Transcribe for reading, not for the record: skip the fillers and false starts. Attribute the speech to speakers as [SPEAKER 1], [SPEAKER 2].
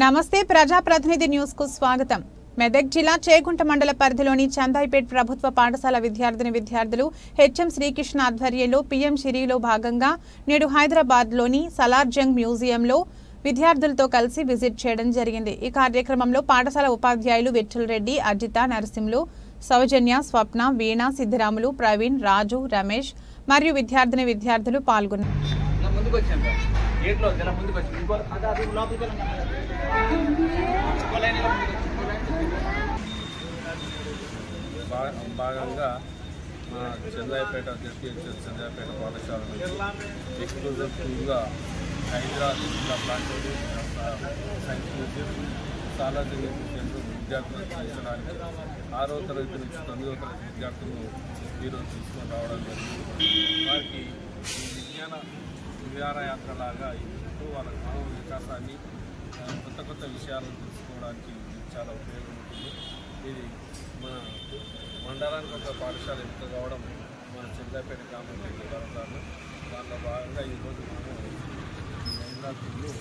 [SPEAKER 1] నమస్తే ప్రజాప్రతినిధి న్యూస్ కు స్వాగతం। మెదక్ జిల్లా చేగుంట మండల పరిధిలోని చందాయిపేట్ ప్రభుత్వ పాఠశాల విద్యార్థులు హెచ్ఎం శ్రీకృష్ణ ఆధ్వర్యంలో పీఎం శ్రీలో భాగంగా నేడు హైదరాబాద్ లోని సలార్జంగ్ మ్యూజియంలో విద్యార్థులతో కలిసి విజిట్ చేయడం జరిగింది। ఈ కార్యక్రమంలో పాఠశాల ఉపాధ్యాయులు విఠల్ రెడ్డి, అజిత, నరసింహులు, సౌజన్య, స్వప్న, వీణ, సిద్ధిరాములు, ప్రవీణ్, రాజు, రమేష్ మరియు విద్యార్థులు పాల్గొన్నారు।
[SPEAKER 2] భాగంగా చందాయిపేట చందాయిపేట పాఠశాల నుంచి ఎక్స్క్లూజివ్ టూర్గా హైదరాబాద్ జిల్లా ప్లాంటోరియం సైన్స్ మ్యూజియం సాలార్జంగ్ మ్యూజియంలో విద్యార్థులను చేర్చడానికి 6వ తరగతి నుంచి 9వ తరగతి విద్యార్థులను ఈరోజు తీసుకొని రావడం జరిగింది। వారికి విహారయాత్రలాగా ఇస్తూ వాళ్ళ మానవ వికాసాన్ని కొత్త విషయాలను తెలుసుకోవడానికి చాలా ఉపయోగపడుతుంది। ఇది మన మండలానికి ఒక పాఠశాల ఎంపిక కావడం మన చందాయిపేట గ్రామానికి గర్వకారణం। దానిలో భాగంగా ఈరోజు మనం విద్యార్థులు